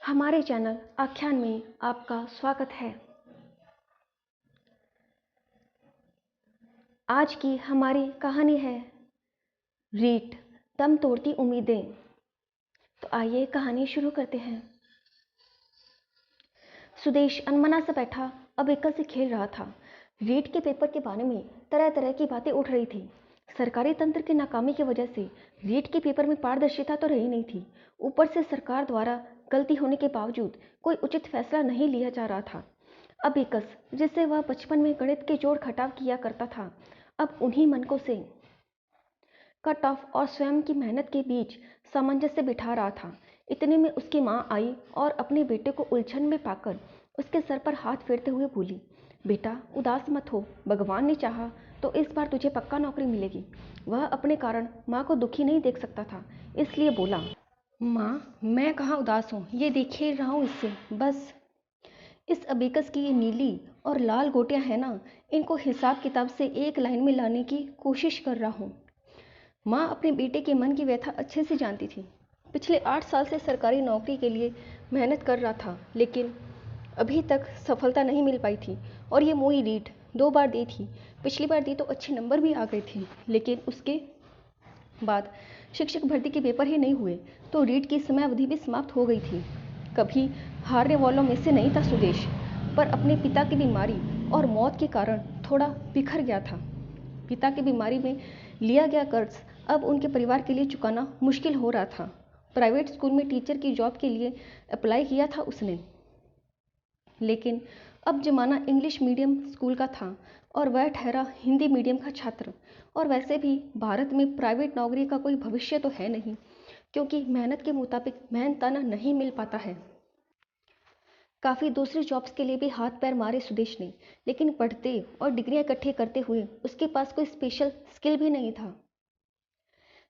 हमारे चैनल आख्यान में आपका स्वागत है। आज की हमारी कहानी है रीट, दम तोड़ती उम्मीदें। तो आइए कहानी शुरू करते हैं। सुदेश अनमना सा बैठा अबेकल से खेल रहा था। रीट के पेपर के बारे में तरह तरह की बातें उठ रही थी। सरकारी तंत्र की नाकामी की वजह से रीट के पेपर में पारदर्शिता तो रही नहीं थी, ऊपर से सरकार द्वारा गलती होने के बावजूद कोई उचित फैसला नहीं लिया जा रहा था। अबेकस, जिससे वह बचपन में गणित के जोड़ घटाव किया करता था, अब उन्हीं मनकों से कट ऑफ और स्वयं की मेहनत के बीच सामंजस्य बिठा रहा था। इतने में उसकी माँ आई और अपने बेटे को उलझन में पाकर उसके सर पर हाथ फेरते हुए बोली, बेटा उदास मत हो, भगवान ने चाहा तो इस बार तुझे पक्का नौकरी मिलेगी। वह अपने कारण माँ को दुखी नहीं देख सकता था, इसलिए बोला, माँ मैं कहाँ उदास हूँ, ये देख ही रहा हूँ इससे। बस इस अबेकस की ये नीली और लाल गोटियाँ हैं ना, इनको हिसाब किताब से एक लाइन में लाने की कोशिश कर रहा हूँ। माँ अपने बेटे के मन की व्यथा अच्छे से जानती थी। पिछले 8 साल से सरकारी नौकरी के लिए मेहनत कर रहा था, लेकिन अभी तक सफलता नहीं मिल पाई थी। और ये मोई रीट 2 बार दी थी। पिछली बार दी तो अच्छे नंबर भी आ गए थे, लेकिन उसके बाद शिक्षक भर्ती के पेपर ही नहीं हुए तो रीट की समयावधि भी समाप्त हो गई थी। कभी हारने वालों में से नहीं था सुदेश, पर अपने पिता की बीमारी और मौत के कारण थोड़ा बिखर गया था। पिता की बीमारी में लिया गया कर्ज अब उनके परिवार के लिए चुकाना मुश्किल हो रहा था। प्राइवेट स्कूल में टीचर की जॉब के लिए अप्लाई किया था उसने, लेकिन अब जमाना इंग्लिश मीडियम स्कूल का था और वह ठहरा हिंदी मीडियम का छात्र। और वैसे भी भारत में प्राइवेट नौकरी का कोई भविष्य तो है नहीं, क्योंकि मेहनत के मुताबिक मेहनताना नहीं मिल पाता है। काफ़ी दूसरी जॉब्स के लिए भी हाथ पैर मारे सुदेश ने, लेकिन पढ़ते और डिग्रियां इकट्ठी करते हुए उसके पास कोई स्पेशल स्किल भी नहीं था।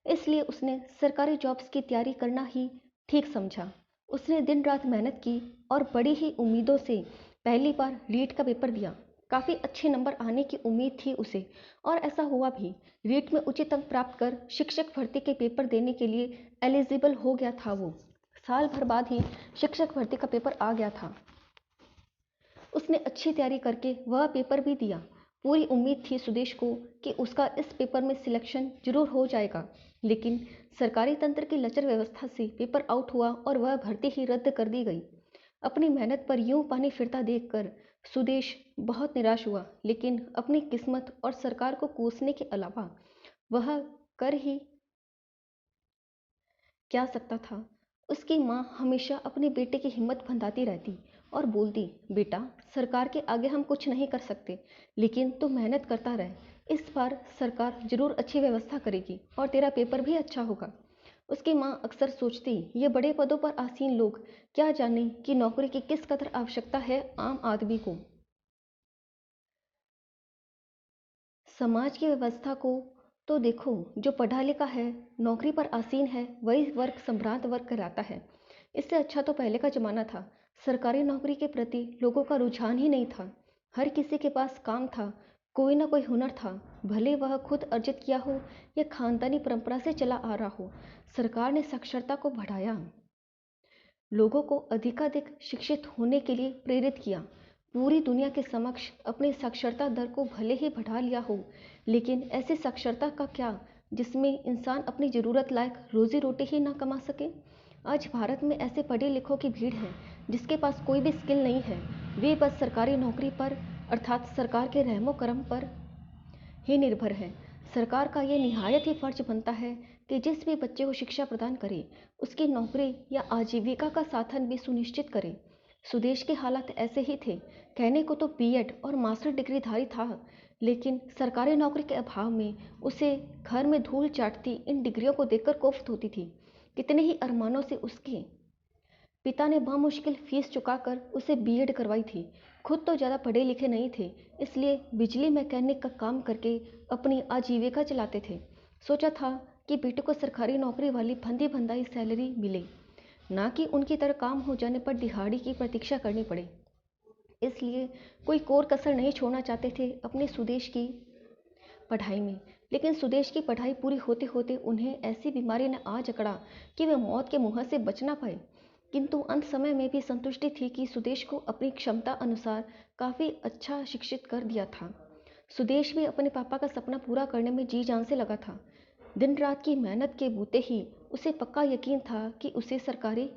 इसलिए उसने सरकारी जॉब्स की तैयारी करना ही ठीक समझा। उसने दिन रात मेहनत की और बड़ी ही उम्मीदों से पहली बार रीट का पेपर दिया। काफ़ी अच्छे नंबर आने की उम्मीद थी उसे, और ऐसा हुआ भी। रीट में उचित अंक प्राप्त कर शिक्षक भर्ती के पेपर देने के लिए एलिजिबल हो गया था वो। साल भर बाद ही शिक्षक भर्ती का पेपर आ गया था। उसने अच्छी तैयारी करके वह पेपर भी दिया। पूरी उम्मीद थी सुदेश को कि उसका इस पेपर में सिलेक्शन जरूर हो जाएगा, लेकिन सरकारी तंत्र की लचर व्यवस्था से पेपर आउट हुआ और वह भर्ती ही रद्द कर दी गई। अपनी मेहनत पर यूं पानी फिरता देखकर सुदेश बहुत निराश हुआ, लेकिन अपनी किस्मत और सरकार को कोसने के अलावा वह कर ही क्या सकता था। उसकी माँ हमेशा अपने बेटे की हिम्मत बंधाती रहती और बोलती, बेटा सरकार के आगे हम कुछ नहीं कर सकते, लेकिन तू मेहनत करता रह। इस बार सरकार जरूर अच्छी व्यवस्था करेगी और तेरा पेपर भी अच्छा होगा। उसकी माँ अक्सर सोचती, ये बड़े पदों पर आसीन लोग क्या जाने कि नौकरी की किस कदर आवश्यकता है आम आदमी को। समाज की व्यवस्था को तो देखो, जो पढ़ा लिखा है, नौकरी पर आसीन है, वही वर्ग संभ्रांत वर्ग कहलाता है। इससे अच्छा तो पहले का जमाना था। सरकारी नौकरी के प्रति लोगों का रुझान ही नहीं था। हर किसी के पास काम था, कोई ना कोई हुनर था, भले वह खुद अर्जित किया हो या खानदानी परंपरा से चला आ रहा हो। सरकार ने साक्षरता को बढ़ाया, लोगों को अधिकाधिक शिक्षित होने के लिए प्रेरित किया। पूरी दुनिया के समक्ष अपनी साक्षरता दर को भले ही बढ़ा लिया हो, लेकिन ऐसी साक्षरता का क्या जिसमें इंसान अपनी ज़रूरत लायक रोजी रोटी ही ना कमा सके। आज भारत में ऐसे पढ़े लिखों की भीड़ है जिसके पास कोई भी स्किल नहीं है। वे बस सरकारी नौकरी पर, अर्थात सरकार के रहमो करम पर ही निर्भर है। सरकार का ये निहायत ही फर्ज बनता है कि जिस भी बच्चे को शिक्षा प्रदान करे, उसकी नौकरी या आजीविका का साधन भी सुनिश्चित करे। सुदेश के हालात ऐसे ही थे। कहने को तो बीएड और मास्टर डिग्रीधारी था, लेकिन सरकारी नौकरी के अभाव में उसे घर में धूल चाटती इन डिग्रियों को देखकर कोफ्त होती थी। कितने ही अरमानों से उसके पिता ने बामुश्किल फीस चुकाकर उसे बीएड करवाई थी। खुद तो ज़्यादा पढ़े लिखे नहीं थे, इसलिए बिजली मैकेनिक का काम करके अपनी आजीविका चलाते थे। सोचा था कि बेटे को सरकारी नौकरी वाली फंदी फंदाई सैलरी मिले, ना कि उनकी तरह काम हो जाने पर दिहाड़ी की प्रतीक्षा करनी पड़े। इसलिए कोई कोर कसर नहीं छोड़ना चाहते थे अपने सुदेश की पढ़ाई में। लेकिन सुदेश की पढ़ाई पूरी होते होते उन्हें ऐसी बीमारी ने आ जकड़ा कि वे मौत के मुँह से बच ना पाए। किंतु अंत समय में भी संतुष्टि थी कि सुदेश को अपनी क्षमता अनुसार काफ़ी अच्छा शिक्षित कर दिया था। सुदेश भी अपने पापा का सपना पूरा करने में जी जान से लगा था। दिन रात की मेहनत के बूते ही उसे पक्का यकीन था कि उसे सरकारी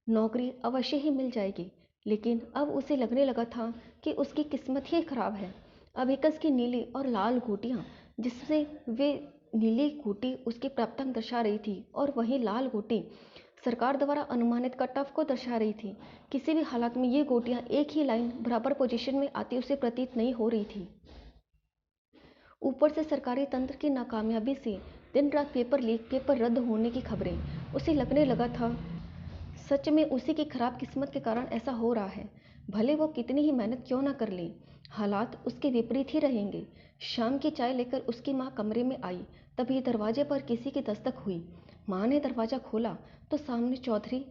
नौकरी अवश्य ही मिल जाएगी। लेकिन अब उसे लगने लगा था कि उसकी किस्मत ही खराब है। अभिकस की नीली और लाल गोटियां, जिससे वे नीली गोटी उसकी प्राप्तांक दर्शा रही थी और वही लाल गोटी सरकार द्वारा अनुमानित कट ऑफ को दर्शा रही थी। किसी भी हालत में ये गोटियां एक ही लाइन बराबर पोजीशन में आती उसे प्रतीत नहीं हो रही थी। ऊपर से सरकारी तंत्र की नाकामयाबी से दिन रात पेपर लीक, पेपर रद्द होने की खबरें। उसे लगने लगा था सच में उसी की खराब किस्मत के कारण ऐसा हो रहा है। भले वो कितनी ही मेहनत क्यों ना कर ले, हालात उसके विपरीत ही रहेंगे। शाम की चाय लेकर उसकी माँ कमरे में आई, तभी दरवाजे पर किसी की दस्तक हुई। माँ ने दरवाज़ा खोला तो सामने चौधरी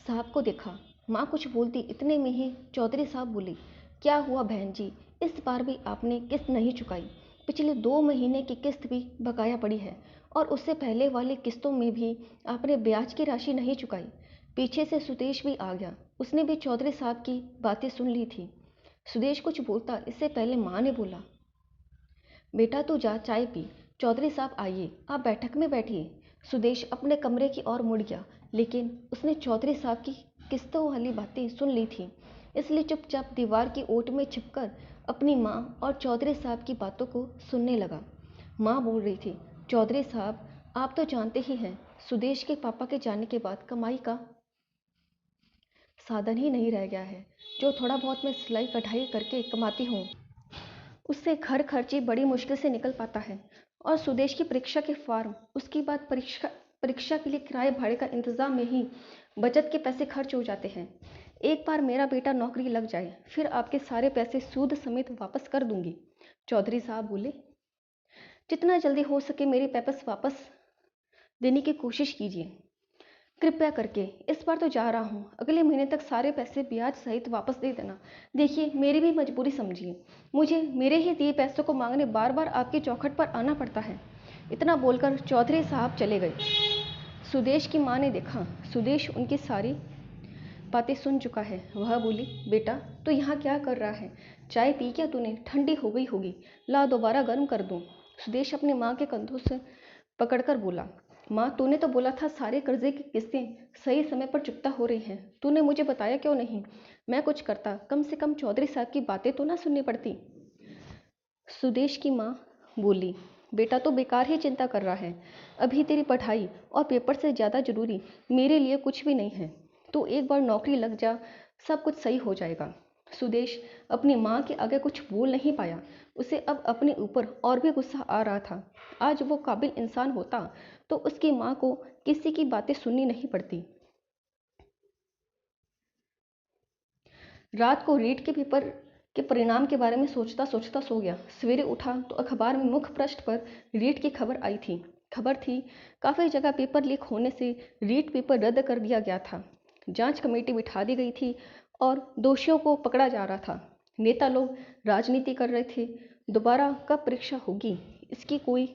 साहब को देखा। माँ कुछ बोलती इतने में ही चौधरी साहब बोले, क्या हुआ बहन जी, इस बार भी आपने किस्त नहीं चुकाई? पिछले 2 महीने की किस्त भी बकाया पड़ी है और उससे पहले वाली किस्तों में भी आपने ब्याज की राशि नहीं चुकाई। पीछे से सुदेश भी आ गया। उसने भी चौधरी साहब की बातें सुन ली थी। सुदेश कुछ बोलता इससे पहले माँ ने बोला, बेटा तू जा चाय पी। चौधरी साहब आइए, आप बैठक में बैठिए। सुदेश अपने कमरे की ओर मुड़ गया, लेकिन उसने चौधरी साहब की किस्तों वाली बातें सुन ली थी, इसलिए चुपचाप दीवार की ओट में छिपकर अपनी माँ और चौधरी साहब की बातों को सुनने लगा। माँ बोल रही थी, चौधरी साहब आप तो जानते ही हैं, सुदेश के पापा के जाने के बाद कमाई का साधन ही नहीं रह गया है। जो थोड़ा बहुत मैं सिलाई कढ़ाई करके कमाती हूँ, उससे घर खर्ची बड़ी मुश्किल से निकल पाता है। और सुदेश की परीक्षा के फॉर्म, उसके बाद परीक्षा परीक्षा के लिए किराए भाड़े का इंतजाम में ही बचत के पैसे खर्च हो जाते हैं। एक बार मेरा बेटा नौकरी लग जाए, फिर आपके सारे पैसे सूद समेत वापस कर दूंगी। चौधरी साहब बोले, जितना जल्दी हो सके मेरे पैसे वापस देने की कोशिश कीजिए। कृपया करके इस बार तो जा रहा हूँ, अगले महीने तक सारे पैसे ब्याज सहित वापस दे देना। देखिए मेरी भी मजबूरी समझिए, मुझे मेरे ही दिए पैसों को मांगने बार बार आपकी चौखट पर आना पड़ता है। इतना बोलकर चौधरी साहब चले गए। सुदेश की माँ ने देखा सुदेश उनकी सारी बातें सुन चुका है। वह बोली, बेटा तू यहाँ क्या कर रहा है? चाय पी क्या तूने? ठंडी हो गई होगी, ला दोबारा गर्म कर दूँ। सुदेश अपनी माँ के कंधों से पकड़कर बोला, माँ तूने तो बोला था सारे कर्जे की किस्तें सही समय पर चुकता हो रही हैं, तूने मुझे बताया क्यों नहीं? मैं कुछ करता, कम से कम चौधरी साहब की बातें तो ना सुननी पड़ती। सुदेश की माँ बोली, बेटा तो बेकार ही चिंता कर रहा है। अभी तेरी पढ़ाई और पेपर से ज़्यादा जरूरी मेरे लिए कुछ भी नहीं है। तो एक बार नौकरी लग जा, सब कुछ सही हो जाएगा। सुदेश अपनी माँ के आगे कुछ बोल नहीं पाया। उसे अब अपने ऊपर और भी गुस्सा आ रहा था। आज वो काबिल इंसान होता तो उसकी माँ को किसी की बातें सुननी नहीं पड़ती। रात को रीट के पेपर के परिणाम के बारे में सोचता सोचता सो गया। सवेरे उठा तो अखबार में मुख्य पृष्ठ पर रीट की खबर आई थी। खबर थी, काफ़ी जगह पेपर लीक होने से रीट पेपर रद्द कर दिया गया था। जांच कमेटी बिठा दी गई थी और दोषियों को पकड़ा जा रहा था। नेता लोग राजनीति कर रहे थे। दोबारा कब परीक्षा होगी, इसकी कोई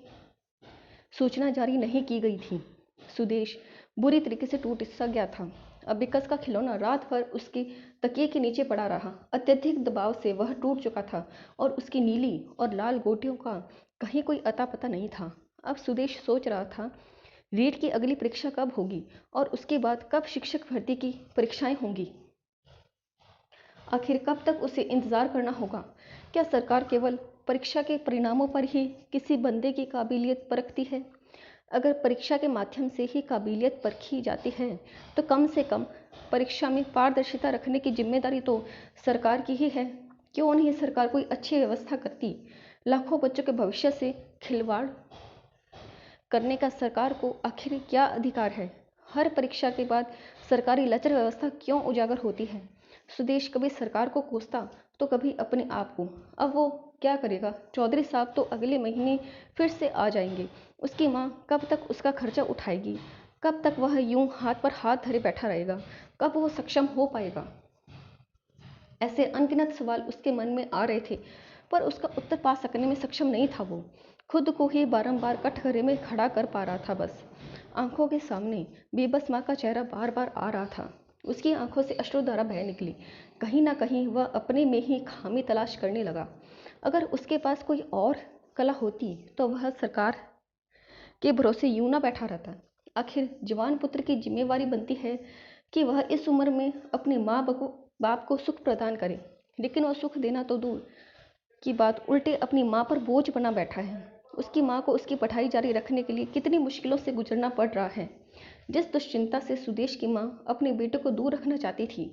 सूचना जारी नहीं की गई थी। सुदेश बुरी तरीके से टूट सा गया था। अबिकस का खिलौना रात भर उसके तकिए के नीचे पड़ा रहा। अत्यधिक दबाव से वह टूट चुका था और उसकी नीली और लाल गोटियों का कहीं कोई अता पता नहीं था। अब सुदेश सोच रहा था, रीट की अगली परीक्षा कब होगी और उसके बाद कब शिक्षक भर्ती की परीक्षाएं होंगी। आखिर कब तक उसे इंतज़ार करना होगा? क्या सरकार केवल परीक्षा के परिणामों पर ही किसी बंदे की काबिलियत परखती है? अगर परीक्षा के माध्यम से ही काबिलियत परखी जाती है तो कम से कम परीक्षा में पारदर्शिता रखने की जिम्मेदारी तो सरकार की ही है। क्यों नहीं सरकार कोई अच्छी व्यवस्था करती? लाखों बच्चों के भविष्य से खिलवाड़ करने का सरकार को आखिर क्या अधिकार है? हर परीक्षा के बाद सरकारी लचर व्यवस्था क्यों उजागर होती है? सुदेश कभी सरकार को कोसता तो कभी अपने आप को। अब वो क्या करेगा? चौधरी साहब तो अगले महीने फिर से आ जाएंगे। उसकी माँ कब तक उसका खर्चा उठाएगी? कब तक वह यूं हाथ पर हाथ धरे बैठा रहेगा? कब वो सक्षम हो पाएगा? ऐसे अनगिनत सवाल उसके मन में आ रहे थे, पर उसका उत्तर पा सकने में सक्षम नहीं था वो। खुद को ही बारंबार कटघरे में खड़ा कर पा रहा था। बस आंखों के सामने बेबस माँ का चेहरा बार बार आ रहा था। उसकी आंखों से अश्रुधारा बह निकली। कहीं ना कहीं वह अपने में ही खामी तलाश करने लगा। अगर उसके पास कोई और कला होती तो वह सरकार के भरोसे यूं ना बैठा रहता। आखिर जवान पुत्र की जिम्मेवारी बनती है कि वह इस उम्र में अपने बाप को सुख प्रदान करे, लेकिन वह सुख देना तो दूर की बात उल्टे अपनी माँ पर बोझ बना बैठा है। उसकी माँ को उसकी पढ़ाई जारी रखने के लिए कितनी मुश्किलों से गुजरना पड़ रहा है। जिस दुश्चिंता से सुदेश की माँ अपने बेटे को दूर रखना चाहती थी,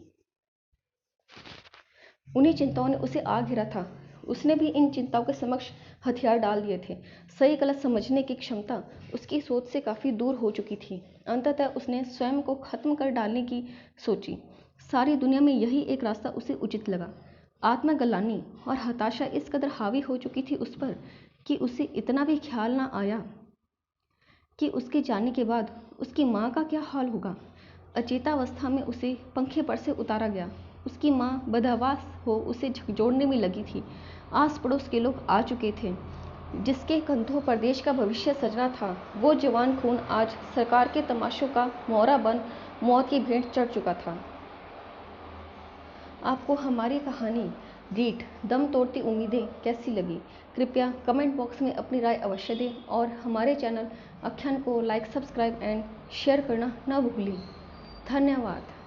उन्हीं चिंताओं ने उसे आ घिरा था। उसने भी इन चिंताओं के समक्ष हथियार डाल दिए थे। सही गलत समझने की क्षमता उसकी सोच से काफ़ी दूर हो चुकी थी। अंततः उसने स्वयं को खत्म कर डालने की सोची। सारी दुनिया में यही एक रास्ता उसे उचित लगा। आत्मग्लानि और हताशा इस कदर हावी हो चुकी थी उस पर कि उसे इतना भी ख्याल ना आया कि उसके जाने के बाद उसकी माँ का क्या हाल होगा। अचेतावस्था में उसे पंखे पर से उतारा गया। उसकी माँ बदहवास हो उसे झकझोरने में लगी थी। आस पड़ोस के लोग आ चुके थे। जिसके कंधों पर देश का भविष्य सजना था, वो जवान खून आज सरकार के तमाशों का मोहरा बन मौत की भेंट चढ़ चुका था। आपको हमारी कहानी रीट दम तोड़ती उम्मीदें कैसी लगी? कृपया कमेंट बॉक्स में अपनी राय अवश्य दें और हमारे चैनल आख्यान को लाइक, सब्सक्राइब एंड शेयर करना न भूलें। धन्यवाद।